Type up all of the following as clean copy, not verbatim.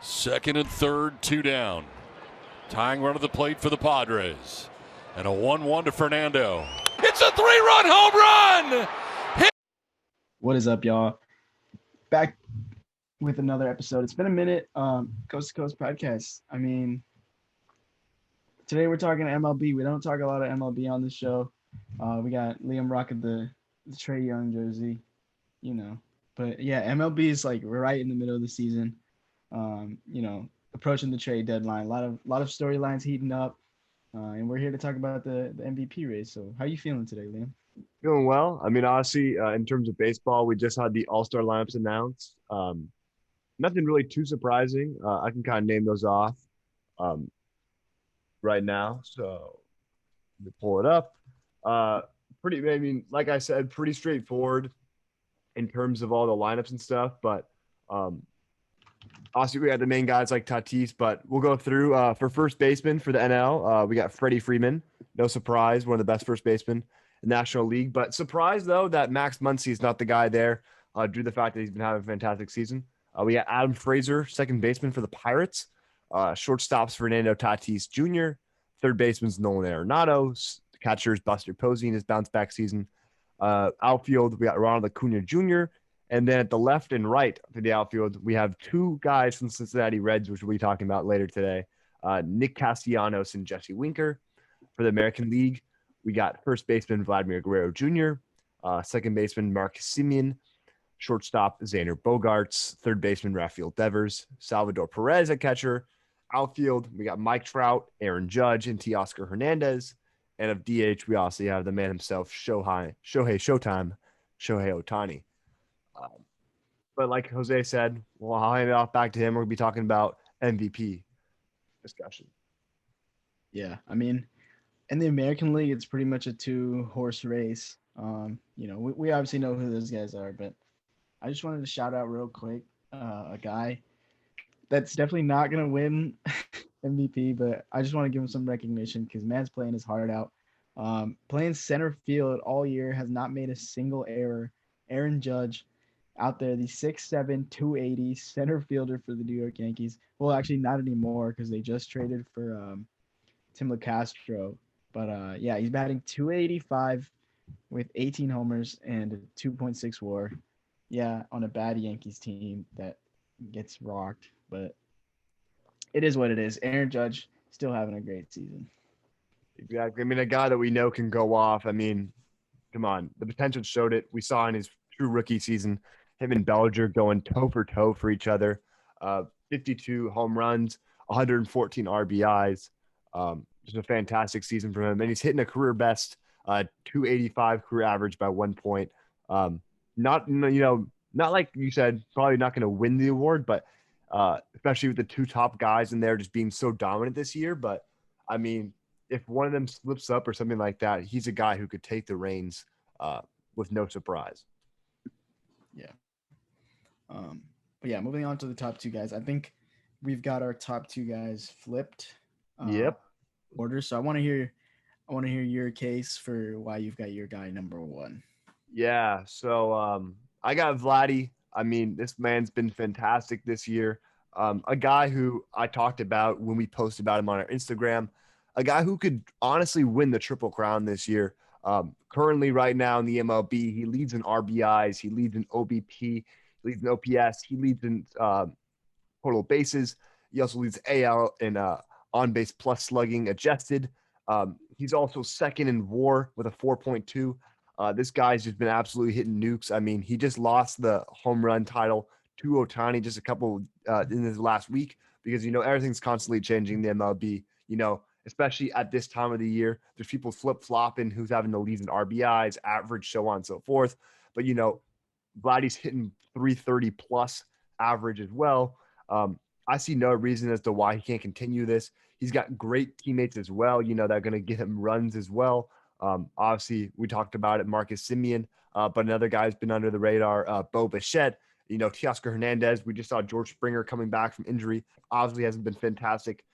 Second and third, 2 down. Tying run at the plate for the Padres. And a 1-1 to Fernando. It's a 3-run home run! What is up, y'all? Back with another episode. It's been a minute. Coast to Coast podcast. I mean, today we're talking MLB. We don't talk a lot of MLB on this show. We got Liam rocking the Trae Young jersey, you know. But yeah, MLB is like right in the middle of the season. Approaching the trade deadline. A lot of storylines heating up, and we're here to talk about the MVP race. So, how are you feeling today, Liam? Feeling well. I mean, honestly, in terms of baseball, we just had the All-Star lineups announced. Nothing really too surprising. I can kind of name those off right now. So, let me pull it up. Like I said, pretty straightforward in terms of all the lineups and stuff. But obviously, we got the main guys like Tatis, but we'll go through for first baseman for the NL. We got Freddie Freeman. No surprise, one of the best first basemen in the National League. But surprised, though, that Max Muncy is not the guy there due to the fact that he's been having a fantastic season. We got Adam Frazier, second baseman for the Pirates. Shortstops, Fernando Tatis Jr. Third baseman's Nolan Arenado. Catchers, Buster Posey in his bounce-back season. Outfield, we got Ronald Acuna Jr., and then at the left and right for the outfield, we have two guys from Cincinnati Reds, which we'll be talking about later today. Nick Castellanos and Jesse Winker. For the American League, we got first baseman Vladimir Guerrero Jr., second baseman Marcus Semien, shortstop Xander Bogaerts, third baseman Rafael Devers, Salvador Perez at catcher. Outfield, we got Mike Trout, Aaron Judge, and Teoscar Hernandez. And of DH, we also have the man himself, Shohei Ohtani. But like Jose said, well, I'll hand it off back to him. We're going to be talking about MVP discussion. Yeah, I mean, in the American League, it's pretty much a two-horse race. We obviously know who those guys are, but I just wanted to shout out real quick a guy that's definitely not going to win MVP, but I just want to give him some recognition because man's playing his heart out. Playing center field all year, has not made a single error. Aaron Judge out there, the 6'7", 280 center fielder for the New York Yankees. Well, actually not anymore because they just traded for Tim LeCastro. But yeah, he's batting 285 with 18 homers and a 2.6 WAR. Yeah, on a bad Yankees team that gets rocked, but it is what it is. Aaron Judge still having a great season. Exactly. I mean, a guy that we know can go off. I mean, come on. The potential showed it. We saw in his true rookie season, him and Bellinger going toe for toe for each other. 52 home runs, 114 RBIs. Just a fantastic season for him. And he's hitting a career best 285 career average by 1 point. Not like you said, probably not going to win the award, but especially with the two top guys in there just being so dominant this year. But I mean, if one of them slips up or something like that, he's a guy who could take the reins with no surprise. Yeah. But yeah, moving on to the top two guys. I think we've got our top two guys flipped. Yep. Order. So I want to hear your case for why you've got your guy number one. Yeah. So I got Vladdy. I mean, this man's been fantastic this year. A guy who I talked about when we posted about him on our Instagram, a guy who could honestly win the Triple Crown this year. Currently, right now in the MLB, he leads in RBIs, he leads in OBP, he leads in OPS, he leads in total bases. He also leads AL in on-base plus slugging adjusted. He's also second in WAR with a 4.2. This guy's just been absolutely hitting nukes. I mean, he just lost the home run title to Ohtani just a couple in his last week because, everything's constantly changing in the MLB, especially at this time of the year. There's people flip-flopping who's having the leads in RBIs, average, so on and so forth. But, Vladdy's hitting 330 plus average as well. I see no reason as to why he can't continue this. He's got great teammates as well, that are going to get him runs as well. Obviously, we talked about it, Marcus Semien, but another guy's been under the radar, Bo Bichette. Teoscar Hernandez. We just saw George Springer coming back from injury. Obviously hasn't been fantastic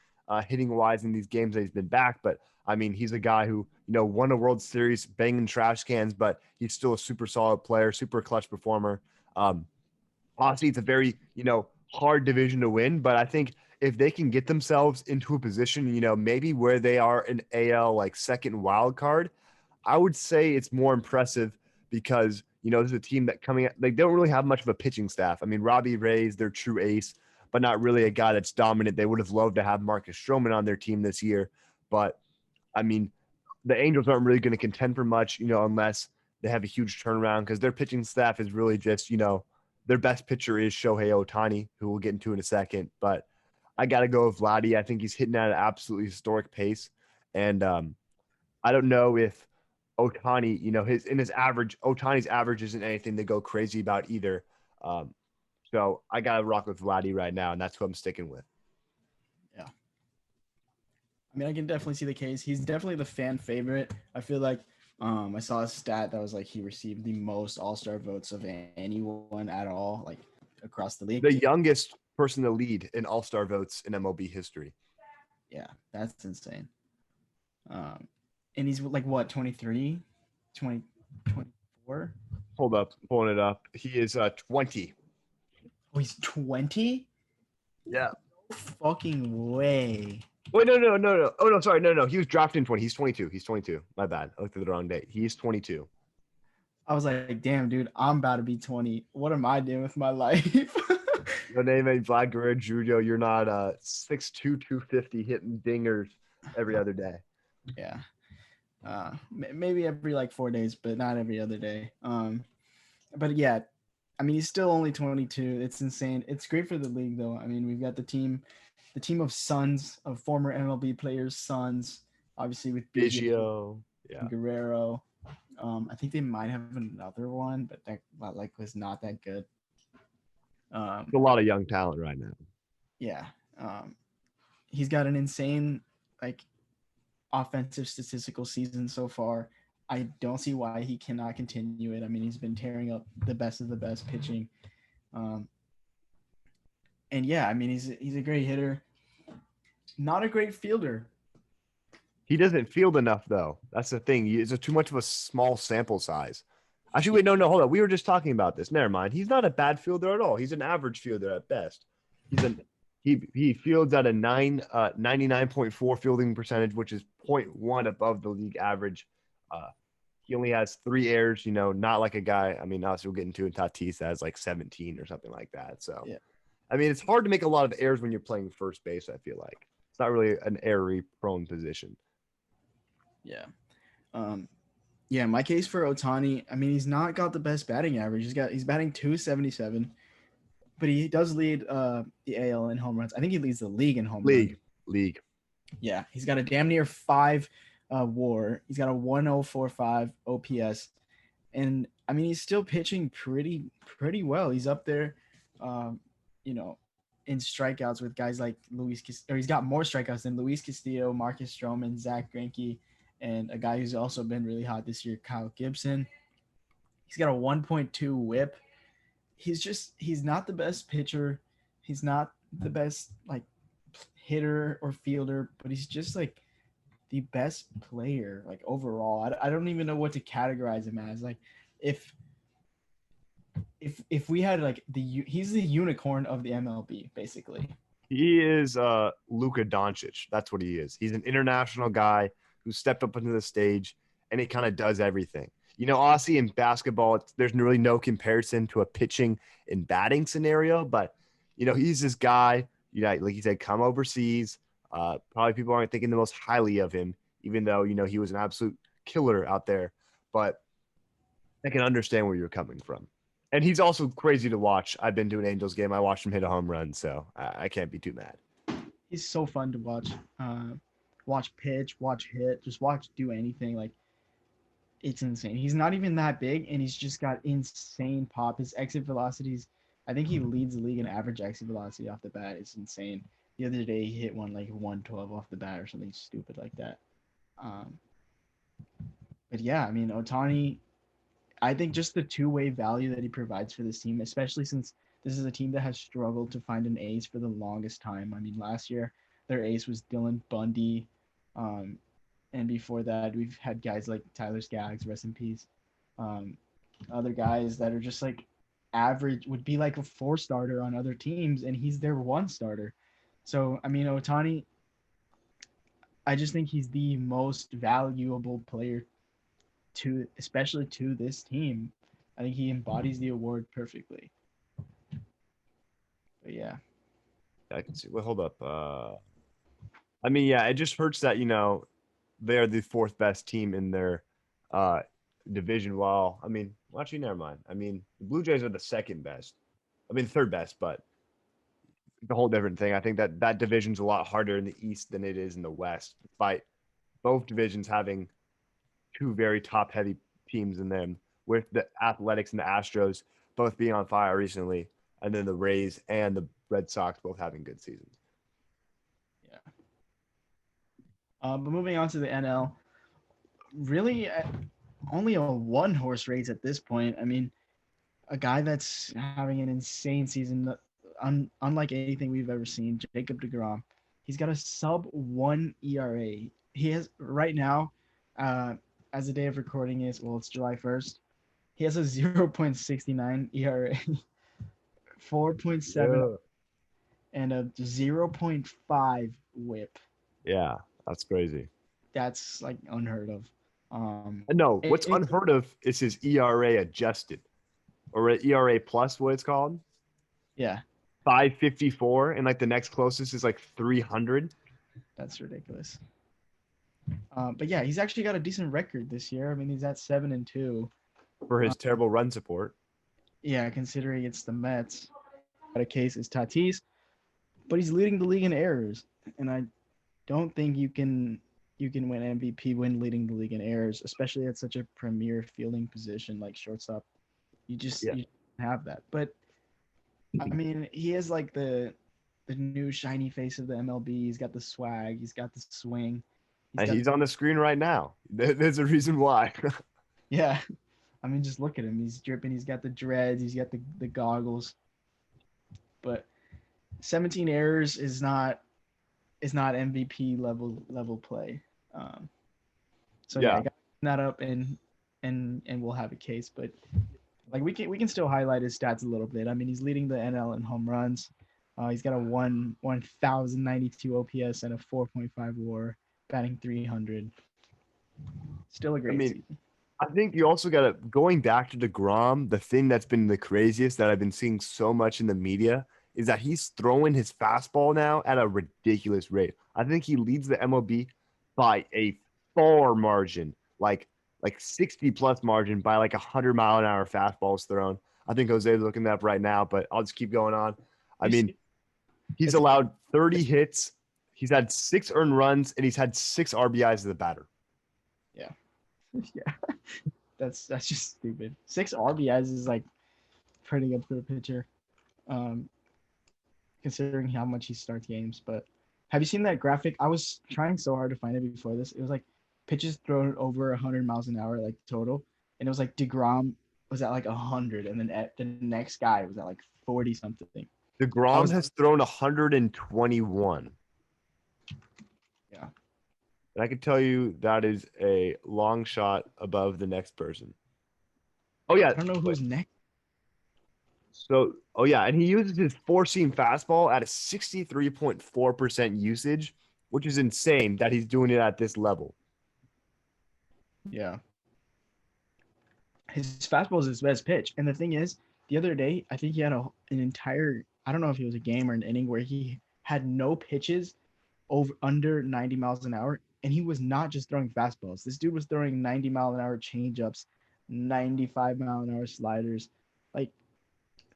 hitting-wise in these games that he's been back, but, I mean, he's a guy who, won a World Series banging trash cans, but he's still a super solid player, super clutch performer. Obviously, it's a very, hard division to win, but I think if they can get themselves into a position, maybe where they are an AL like second wild card, I would say it's more impressive because, there's a team that coming they don't really have much of a pitching staff. I mean, Robbie Ray's their true ace, but not really a guy that's dominant. They would have loved to have Marcus Stroman on their team this year. But I mean, the Angels aren't really going to contend for much, unless they have a huge turnaround because their pitching staff is really just, their best pitcher is Shohei Ohtani, who we'll get into in a second. But I got to go with Vladdy. I think he's hitting at an absolutely historic pace. And I don't know if Ohtani, Ohtani's average isn't anything to go crazy about either. So I got to rock with Vladdy right now, and that's who I'm sticking with. Yeah. I mean, I can definitely see the case. He's definitely the fan favorite. I feel like I saw a stat that was like he received the most All-Star votes of anyone at all, like across the league. The youngest person to lead in All-Star votes in MLB history. Yeah, that's insane. And he's like what, 23, 20, 24? Hold up, pulling it up. He is 20. Oh, he's 20? Yeah. No fucking way. Wait, no. Oh, no, sorry. No. He was drafted in 20. He's 22. My bad. I looked at the wrong date. He's 22. I was like, damn, dude, I'm about to be 20. What am I doing with my life? Your name ain't Vlad Guerrero Jr. You're not 6'2", 250 hitting dingers every other day. Yeah. Maybe every like 4 days, but not every other day. But yeah, I mean, he's still only 22. It's insane. It's great for the league, though. I mean, we've got the team of sons, of former MLB players' sons, obviously with Biggio, Guerrero. I think they might have another one, but that was not that good. A lot of young talent right now. Yeah. He's got an insane offensive statistical season so far. I don't see why he cannot continue it. I mean, he's been tearing up the best of the best pitching. And yeah, I mean, he's a great hitter. Not a great fielder. He doesn't field enough, though. That's the thing. It's too much of a small sample size. Actually, wait, no, hold on. We were just talking about this. Never mind. He's not a bad fielder at all. He's an average fielder at best. He fields at a 99.4 fielding percentage, which is 0.1 above the league average. He only has 3 errors, not like a guy. I mean, obviously we'll get into it. Tatis has like 17 or something like that. So, yeah. I mean, it's hard to make a lot of errors when you're playing first base, I feel like. It's not really an error-prone position. Yeah. Yeah, my case for Ohtani, I mean, he's not got the best batting average. He's batting .277, but he does lead the AL in home runs. I think he leads the league in home runs. League. Yeah, he's got a damn near 5 WAR. He's got a 1.045 OPS, and I mean, he's still pitching pretty well. He's up there, in strikeouts with guys like he's got more strikeouts than Luis Castillo, Marcus Stroman, Zach Greinke, and a guy who's also been really hot this year, Kyle Gibson. He's got a 1.2 WHIP. He's not the best pitcher. He's not the best hitter or fielder, but he's just the best player overall. I don't even know what to categorize him as. If we had he's the unicorn of the MLB basically. He is Luka Doncic. That's what he is. He's an international guy who stepped up into the stage, and he kind of does everything. Honestly, in basketball, there's really no comparison to a pitching and batting scenario, but, he's this guy, like you said, come overseas. Probably people aren't thinking the most highly of him, even though, he was an absolute killer out there. But I can understand where you're coming from. And he's also crazy to watch. I've been to an Angels game. I watched him hit a home run, so I can't be too mad. He's so fun to watch. Watch pitch, watch hit, just watch do anything. It's insane. He's not even that big, and he's just got insane pop. His exit velocities, I think he leads the league in average exit velocity off the bat. It's insane. The other day he hit one 112 off the bat or something stupid like that. But yeah, I mean, Ohtani, I think just the two-way value that he provides for this team, especially since this is a team that has struggled to find an ace for the longest time. I mean, last year their ace was Dylan Bundy. And before that, we've had guys like Tyler Skaggs, rest in peace. Other guys that are just average, would be like a 4 starter on other teams, and he's their 1 starter. So, I mean, Ohtani, I just think he's the most valuable player especially to this team. I think he embodies the award perfectly. But yeah. I can see. Well, hold up. I mean, yeah, it just hurts that they are the 4th best team in their division. While actually, never mind. I mean, the Blue Jays are the 2nd best. I mean, 3rd best, but the whole different thing. I think that division's a lot harder in the East than it is in the West, despite both divisions having 2 very top-heavy teams in them, with the Athletics and the Astros both being on fire recently, and then the Rays and the Red Sox both having good seasons. Yeah. But moving on to the NL, really only a 1-horse race at this point. I mean, a guy that's having an insane season, unlike anything we've ever seen, Jacob deGrom. He's got a sub-1 ERA. He has right now, as the day of recording is, well, it's July 1st. He has a 0.69 ERA, 4.7, and a 0.5 WHIP. Yeah, that's crazy. That's like unheard of. No, what's unheard of is his ERA adjusted, or ERA plus, what it's called. Yeah. 554, and like the next closest is like 300. That's ridiculous. But yeah, he's actually got a decent record this year. I mean, he's at 7-2 for his terrible run support. Yeah, considering it's the Mets. Got a case is Tatis, but he's leading the league in errors, and I don't think you can win MVP when leading the league in errors, especially at such a premier fielding position like shortstop. You don't have that. But I mean, he is like the new shiny face of the MLB. He's got the swag. He's got the swing. He's on the screen right now. There's a reason why. Yeah. I mean, just look at him. He's dripping. He's got the dreads. He's got the goggles. But 17 errors is not MVP level play. So yeah, I got that up and we'll have a case. But like we can still highlight his stats a little bit. I mean, he's leading the NL in home runs. He's got a 1,092 OPS and a 4.5 WAR, batting 300. Still a great season. I think you also got to, going back to deGrom, the thing that's been the craziest that I've been seeing so much in the media is that he's throwing his fastball now at a ridiculous rate. I think he leads the MLB by a far margin, like 60-plus margin by like 100-mile-an-hour fastballs thrown. I think Jose's looking that up right now, but I'll just keep going on. I mean, he's allowed 30 hits. He's had 6 earned runs, and he's had 6 RBIs as a batter. Yeah. Yeah. That's just stupid. 6 RBIs is like pretty good for a pitcher, considering how much he starts games. But have you seen that graphic? I was trying so hard to find it before this. It was like pitches thrown over 100 miles an hour, like total. And it was like deGrom was at like 100, and then the next guy was at like 40 something. deGrom has thrown 121. Yeah. And I can tell you that is a long shot above the next person. Oh, yeah. I don't know who's next. So, and he uses his 4-seam fastball at a 63.4% usage, which is insane that he's doing it at this level. Yeah. His fastball is his best pitch. And the thing is, the other day, I think he had an entire, I don't know if it was a game or an inning, where he had no pitches under 90 miles an hour. And he was not just throwing fastballs. This dude was throwing 90-mile-an-hour changeups, 95-mile-an-hour sliders. Like,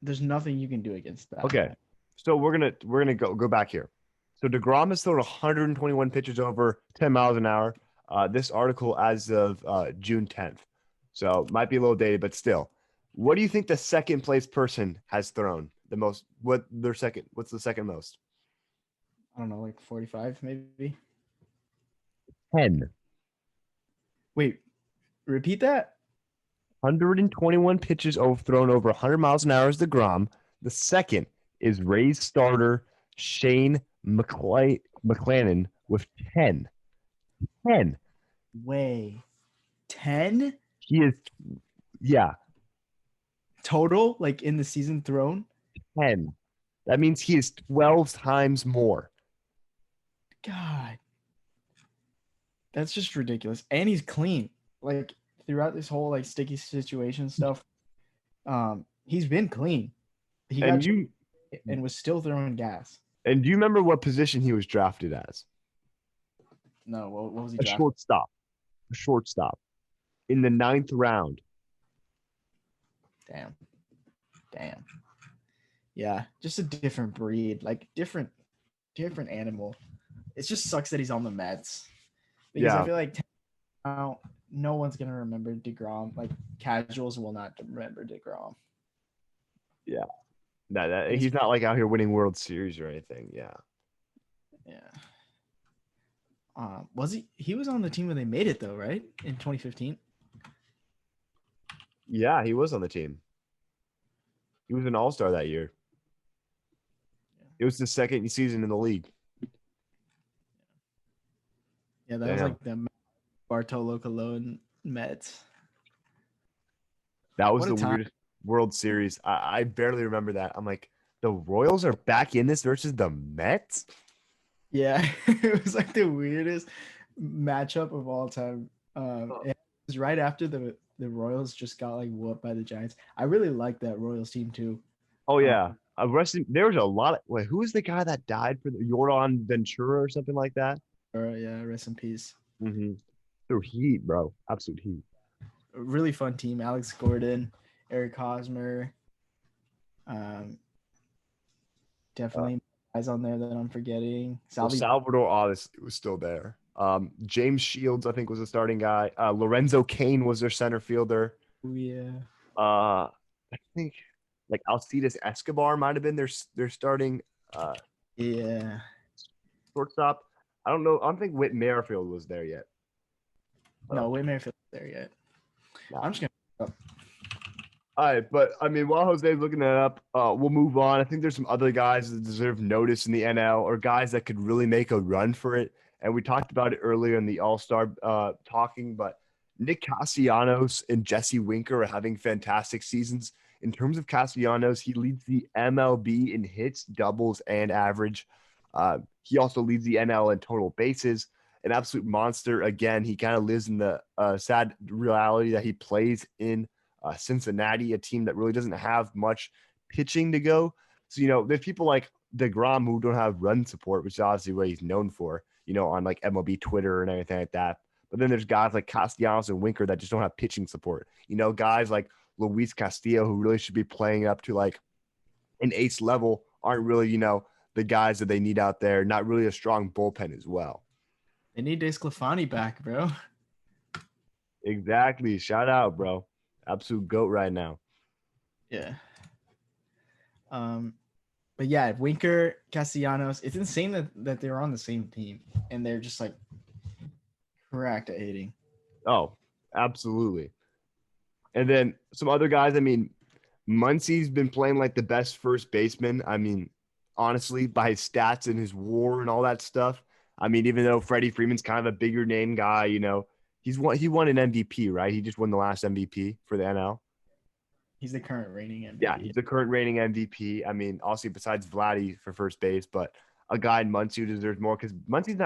there's nothing you can do against that. Okay, so we're gonna go back here. So deGrom has thrown 121 pitches over 10 miles an hour. This article as of June 10th. So might be a little dated, but still. What do you think the second place person has thrown the most? What's the second most? I don't know, like 45 maybe. 10. Wait, repeat that? 121 pitches thrown over 100 miles an hour is deGrom. The second is Rays starter Shane McClanahan with 10. 10. Way. 10? He is, yeah. total, like in the season thrown. 10. That means he is 12 times more. God, that's just ridiculous. And he's clean. Like throughout this whole like sticky situation stuff, he's been clean. He got and was still throwing gas. And do you remember what position he was drafted as? No, what was he A drafted? shortstop. A shortstop. In the 9th round. Damn. Yeah, just a different breed, like different animal. It just sucks that he's on the Mets because I feel like no one's gonna remember deGrom. Like casuals will not remember deGrom. Yeah, he's not like out here winning World Series or anything. Yeah. Was he? He was on the team when they made it though, right? In 2015. Yeah, he was on the team. He was an All-Star that year. It was the second season in the league. Yeah, that was like the Bartolo Colon Mets. That was the weirdest World Series. I barely remember that. I'm like, the Royals are back in this versus the Mets? Yeah, it was like the weirdest matchup of all time. It was right after the Royals just got like whooped by the Giants. I really liked that Royals team too. Oh yeah, there was a lot of. Wait, who was the guy that died for the Jordan Ventura or something like that? Yeah, rest in peace. Through heat, bro, absolute heat. A really fun team. Alex Gordon, Eric Hosmer. Definitely guys on there that I'm forgetting. Salvador Addis was still there. James Shields, I think, was the starting guy. Lorenzo Cain was their center fielder. Oh, yeah. I think like Alcides Escobar might have been their starting shortstop. I don't know. I don't think Whit Merrifield was there yet. No, Whit Merrifield was there yet. No. I'm just gonna look up. All right, but I mean, while Jose's looking that up, we'll move on. I think there's some other guys that deserve notice in the NL or guys that could really make a run for it. And we talked about it earlier in the All-Star talking, but Nick Castellanos and Jesse Winker are having fantastic seasons. In terms of Castellanos, he leads the MLB in hits, doubles, and average. He also leads the NL in total bases. An absolute monster. Again, he kind of lives in the sad reality that he plays in Cincinnati, a team that really doesn't have much pitching to go. So, there's people like deGrom who don't have run support, which is obviously what he's known for, on like MLB Twitter and everything like that. But then there's guys like Castellanos and Winker that just don't have pitching support. Guys like Luis Castillo, who really should be playing up to like an ace level, aren't really, the guys that they need out there. Not really a strong bullpen as well. They need DeSclafani back, bro. Exactly. Shout out, bro. Absolute GOAT right now. Yeah. But yeah, Winker, Castellanos, it's insane that they're on the same team and they're just like correct at hitting. Oh, absolutely. And then some other guys, I mean, Muncy's been playing like the best first baseman. I mean, honestly, by his stats and his WAR and all that stuff. I mean, even though Freddie Freeman's kind of a bigger name guy, he won an MVP, right? He just won the last MVP for the NL. He's the current reigning MVP. Yeah, he's the current reigning MVP. I mean, obviously besides Vladdy for first base, but a guy in Muncy who deserves more because Muncy's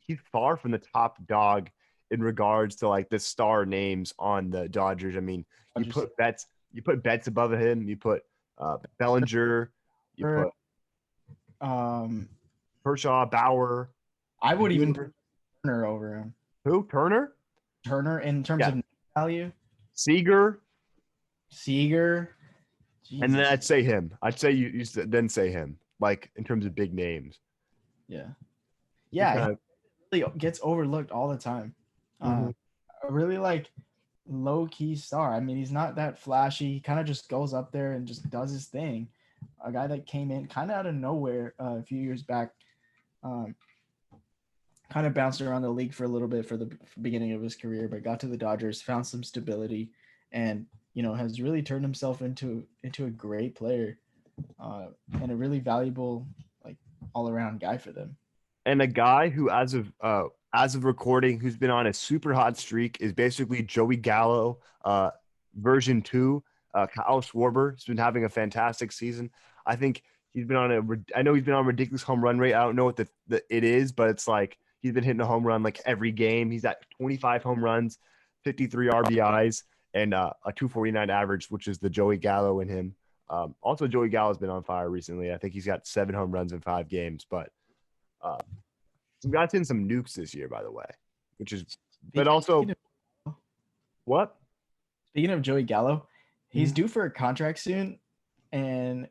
he's far from the top dog in regards to like the star names on the Dodgers. I mean, you put Betts above him, you put Bellinger, you put Kershaw, Bauer. I would even put Turner over him. Who? Turner in terms of value. Seager. Jesus. And then I'd say him. I'd say you then say him, like in terms of big names. Yeah. He really gets overlooked all the time. A really like low key star. I mean, he's not that flashy. He kind of just goes up there and just does his thing. A guy that came in kind of out of nowhere a few years back. Kind of bounced around the league for a little bit for the beginning of his career, but got to the Dodgers, found some stability, and has really turned himself into a great player and a really valuable like all around guy for them. And a guy who, as of recording, who's been on a super hot streak is basically Joey Gallo, version 2. Kyle Schwarber has been having a fantastic season. I think he's been I know he's been on a ridiculous home run rate. I don't know what it is, but it's like he's been hitting a home run like every game. He's at 25 home runs, 53 RBIs, and a 249 average, which is the Joey Gallo in him. Also, Joey Gallo's been on fire recently. I think he's got 7 home runs in 5 games, but some guys hitting some nukes this year, by the way, which is, but also, what? Speaking of Joey Gallo, he's Mhm. due for a contract soon, and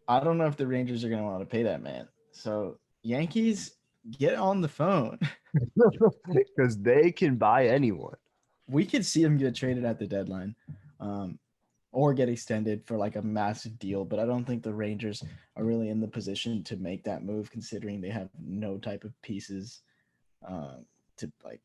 I don't know if the Rangers are going to want to pay that man. So Yankees, get on the phone. Because they can buy anyone. We could see him get traded at the deadline, or get extended for like a massive deal. But I don't think the Rangers are really in the position to make that move, considering they have no type of pieces to like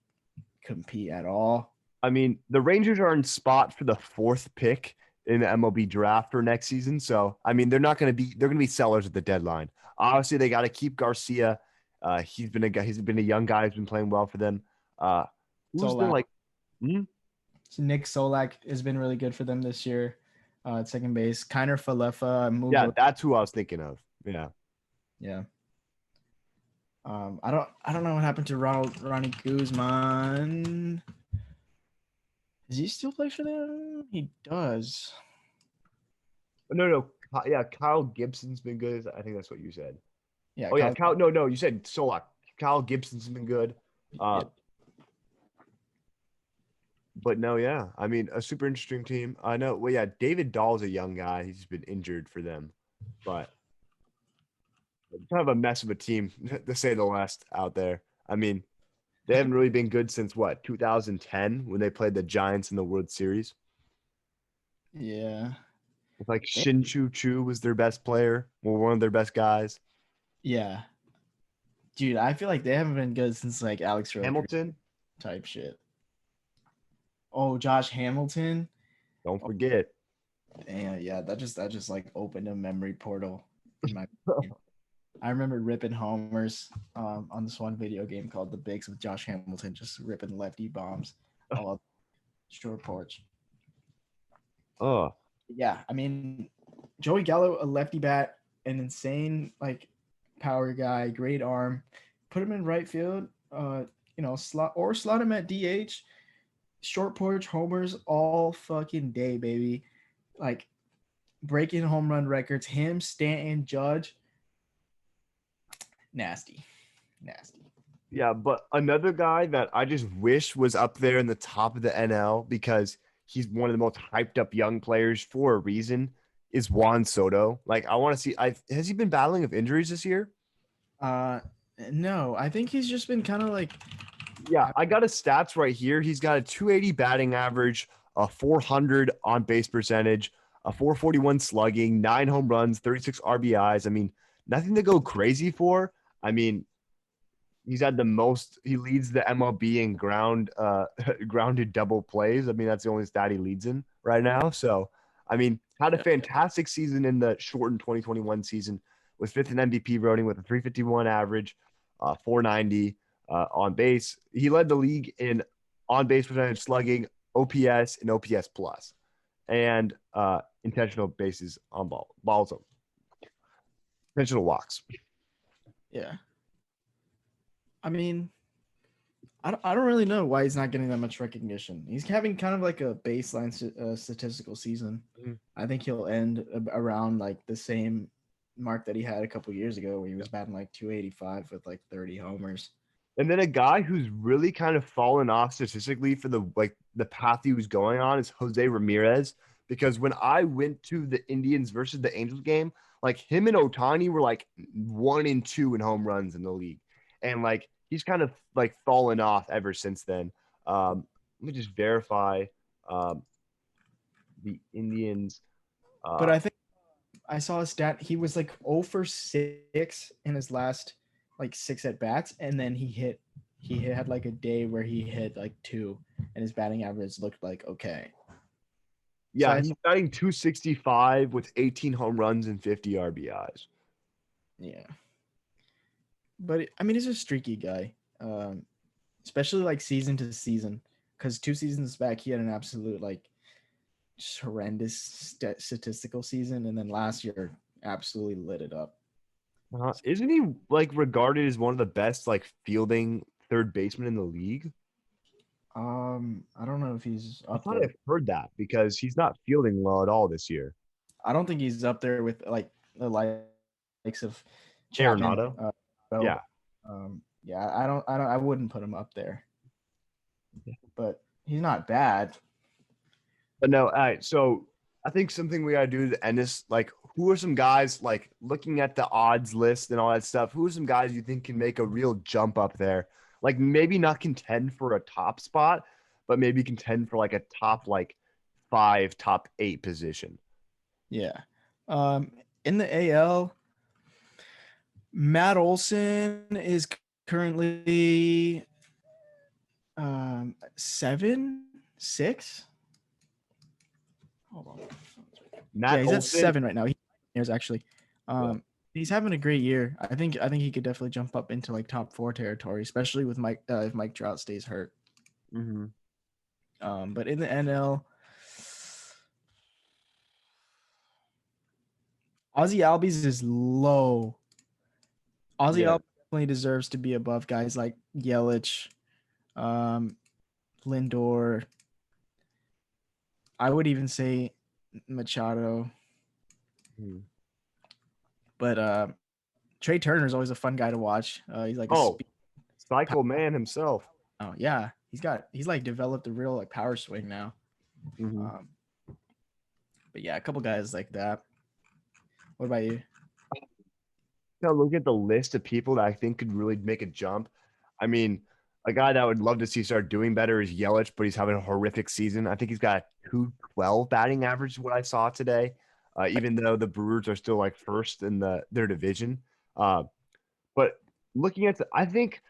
compete at all. I mean, the Rangers are in spot for the 4th pick in the MLB draft for next season. So, I mean, they're going to be sellers at the deadline. Obviously, they got to keep Garcia. He's been a young guy who's been playing well for them. Who's the like? Nick Solak has been really good for them this year at second base. Kiner Falefa moved. Yeah, that's who I was thinking of. Yeah. I don't know what happened to Ronnie Guzman. Does he still play for them? He does. No. Yeah, Kyle Gibson's been good. I think that's what you said. Yeah. Oh, yeah. No, you said Solak. Kyle Gibson's been good. But no, yeah. I mean, a super interesting team. I know. Well, yeah, David Dahl's a young guy. He's been injured for them. But kind of a mess of a team, to say the least, out there. I mean, they haven't really been good since, 2010 when they played the Giants in the World Series. Yeah. Like Shin-Chu Chu was their best player, or one of their best guys. Yeah. Dude, I feel like they haven't been good since like Alex Hamilton type shit. Oh, Josh Hamilton. Don't forget. Yeah, that just like opened a memory portal in my opinion. I remember ripping homers on this one video game called The Bigs with Josh Hamilton, just ripping lefty bombs all up short porch. Oh, yeah, I mean, Joey Gallo, a lefty bat, an insane like power guy, great arm. Put him in right field, slot him at DH. Short porch homers all fucking day, baby. Like breaking home run records. Him, Stanton, Judge. Nasty. yeah, but another guy that I just wish was up there in the top of the NL because he's one of the most hyped up young players for a reason is Juan Soto. Like, I want to see. Has he been battling with injuries this year? No, I think he's just been kind of like. Yeah, I got his stats right here. He's got a 280 batting average, a 400 on base percentage, a 441 slugging, 9 home runs, 36 RBIs. I mean, nothing to go crazy for. I mean, he's had he leads the MLB in grounded double plays. I mean, that's the only stat he leads in right now. So, I mean, had a fantastic season in the shortened 2021 season, was 5th in MVP voting with a 351 average, 490 on base. He led the league in on base percentage, slugging, OPS, and OPS plus, and intentional bases on balls, intentional walks. Yeah. I mean, I don't really know why he's not getting that much recognition. He's having kind of like a baseline statistical season. Mm-hmm. I think he'll end around like the same mark that he had a couple years ago, where he was batting like 285 with like 30 homers. And then a guy who's really kind of fallen off statistically for the path he was going on is Jose Ramirez. Because when I went to the Indians versus the Angels game, like him and Ohtani were like 1 and 2 in home runs in the league. And like he's kind of like fallen off ever since then. Let me just verify the Indians. But I think I saw a stat. He was like 0 for 6 in his last like 6 at bats, and then he had like a day where he hit like 2, and his batting average looked like okay. Yeah, so he's batting 265 with 18 home runs and 50 RBIs. Yeah. But I mean, he's a streaky guy, especially like season to season. Because 2 seasons back, he had an absolute like just horrendous statistical season, and then last year absolutely lit it up. Isn't he like regarded as one of the best like fielding third basemen in the league? I don't know if he's I up thought there. I've heard that because he's not fielding well at all this year. I don't think he's up there with like the likes of Chapman. Arenado? Bell. Yeah. Yeah. I wouldn't put him up there, but he's not bad. But no, all right. So I think something we gotta do to end this, like, who are some guys like looking at the odds list and all that stuff? Who are some guys you think can make a real jump up there? Like maybe not contend for a top spot, but maybe contend for like a top like 5, top 8 position. Yeah. In the AL, Matt Olson is currently 7, 6. Hold on. Matt He's at Olson, 7 right now. He's actually. He's having a great year. I think he could definitely jump up into like top 4 territory, especially with Mike if Mike Trout stays hurt. Mm-hmm. But in the NL, Ozzy Albies is low. Ozzy Albies definitely deserves to be above guys like Yelich, Lindor. I would even say Machado. But Trey Turner is always a fun guy to watch. He's like cycle man himself. Oh yeah, he's like developed a real like power swing now. Mm-hmm. But yeah, a couple guys like that. What about you? Now look at the list of people that I think could really make a jump. I mean, a guy that I would love to see start doing better is Yelich, but he's having a horrific season. I think he's got a 212 batting average, is what I saw today. Even though the Brewers are still like first in their division. But looking at I think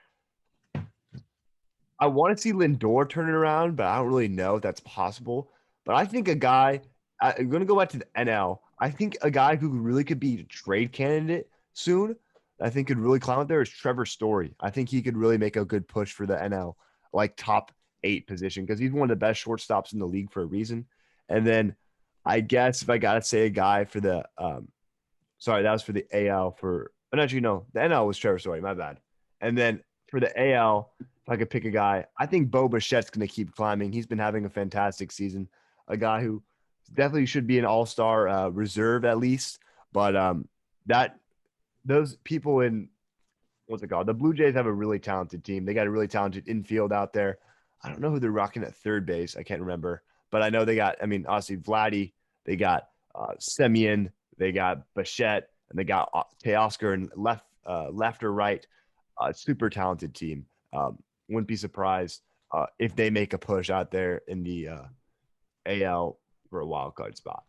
I want to see Lindor turn it around, but I don't really know if that's possible. But I think a guy, I'm going to go back to the NL. I think a guy who really could be a trade candidate soon, I think could really climb up there is Trevor Story. I think he could really make a good push for the NL, like top 8 position, because he's one of the best shortstops in the league for a reason. And then I guess if I got to say a guy for the sorry, that was for the AL actually, no, the NL was Trevor Story, my bad. And then for the AL, if I could pick a guy, I think Bo Bichette's going to keep climbing. He's been having a fantastic season. A guy who definitely should be an all-star reserve at least. But those people in, what's it called? The Blue Jays have a really talented team. They got a really talented infield out there. I don't know who they're rocking at third base. I can't remember. But I know they got, obviously Vladdy. They got Semien. They got Bichette. And they got Teoscar and left or right. Super talented team. Wouldn't be surprised if they make a push out there in the AL for a wild card spot.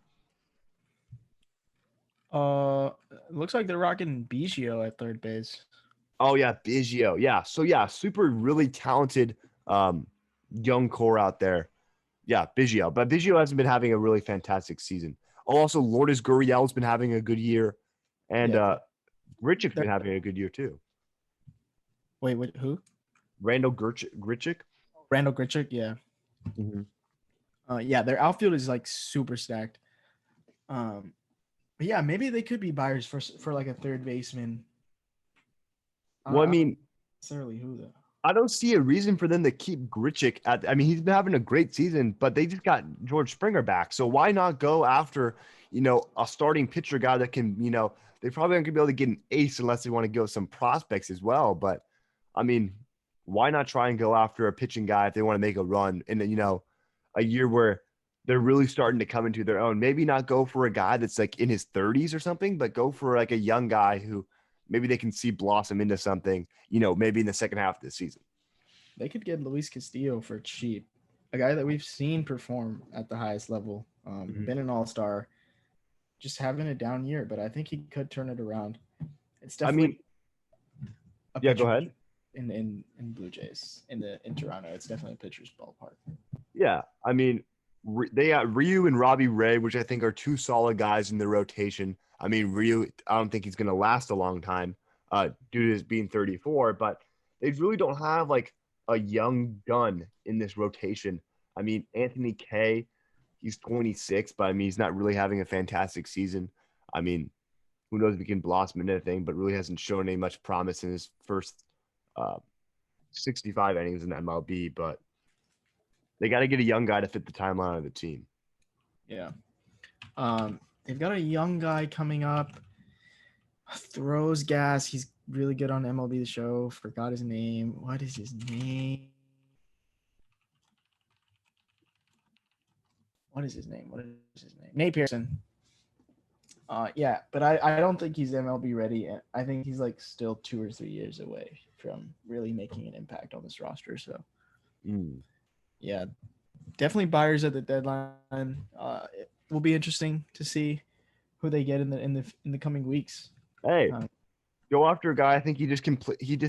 Looks like they're rocking Biggio at third base. Oh yeah, Biggio. Yeah. So yeah, super really talented young core out there. Yeah, Biggio. But Biggio hasn't been having a really fantastic season. Also, Lourdes Gurriel's been having a good year. And Grichuk's been having a good year too. Wait, who? Randall Grichuk? Randall Grichuk, yeah. Mm-hmm. Yeah, their outfield is like super stacked. But yeah, maybe they could be buyers for like a third baseman. Well, necessarily who though? I don't see a reason for them to keep Grichuk he's been having a great season, but they just got George Springer back. So why not go after, a starting pitcher guy that can, they probably aren't going to be able to get an ace unless they want to go some prospects as well. But why not try and go after a pitching guy if they want to make a run in, a year where they're really starting to come into their own? Maybe not go for a guy that's like in his 30s or something, but go for like a young guy who maybe they can see blossom into something, maybe in the second half of the season. They could get Luis Castillo for cheap, a guy that we've seen perform at the highest level, been an all-star, just having a down year, but I think he could turn it around. It's definitely go ahead. In Blue Jays, in Toronto, it's definitely a pitcher's ballpark. Yeah, they got Ryu and Robbie Ray, which I think are 2 solid guys in the rotation. Ryu, I don't think he's going to last a long time due to his being 34, but they really don't have like a young gun in this rotation. Anthony Kay, He's 26, but I mean, he's not really having a fantastic season. I mean, who knows if he can blossom into anything, but really hasn't shown any much promise in his first 65 innings in the MLB. But they got to get a young guy to fit the timeline of the team. Yeah. They've got a young guy coming up. Throws gas. He's really good on MLB the Show. Forgot his name. What is his name? Nate Pearson. Yeah, but I don't think he's MLB ready. I think he's like still 2 or 3 years away from really making an impact on this roster. So, yeah, definitely buyers at the deadline. It will be interesting to see who they get in the coming weeks. Hey, go after a guy. I think he just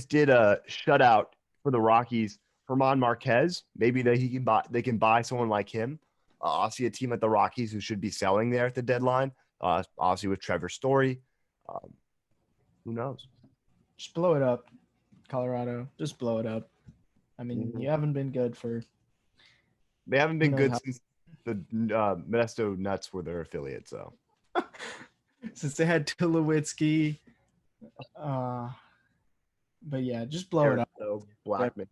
did a shutout for the Rockies. Herman Marquez. Maybe they can buy someone like him. Obviously, a team like the Rockies who should be selling there at the deadline. Obviously, with Trevor Story. Who knows? Just blow it up, Colorado. Just blow it up. I mean, you haven't been good for. They haven't been good since the Modesto Nuts were their affiliate. So since they had Tulowitzki. But yeah, just blow it up. Blackman.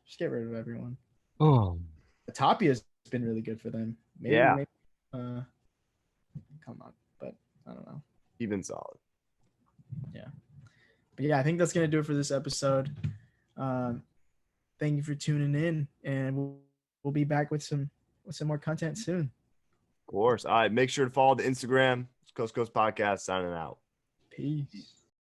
Just get rid of everyone. Oh, Tapia's been really good for them. Maybe, come on, but I don't know. Even solid. Yeah, but yeah, I think that's gonna do it for this episode. Thank you for tuning in, and we'll be back with some more content soon. Of course. All right, make sure to follow the Instagram. Coast Coast Podcast signing out. Peace.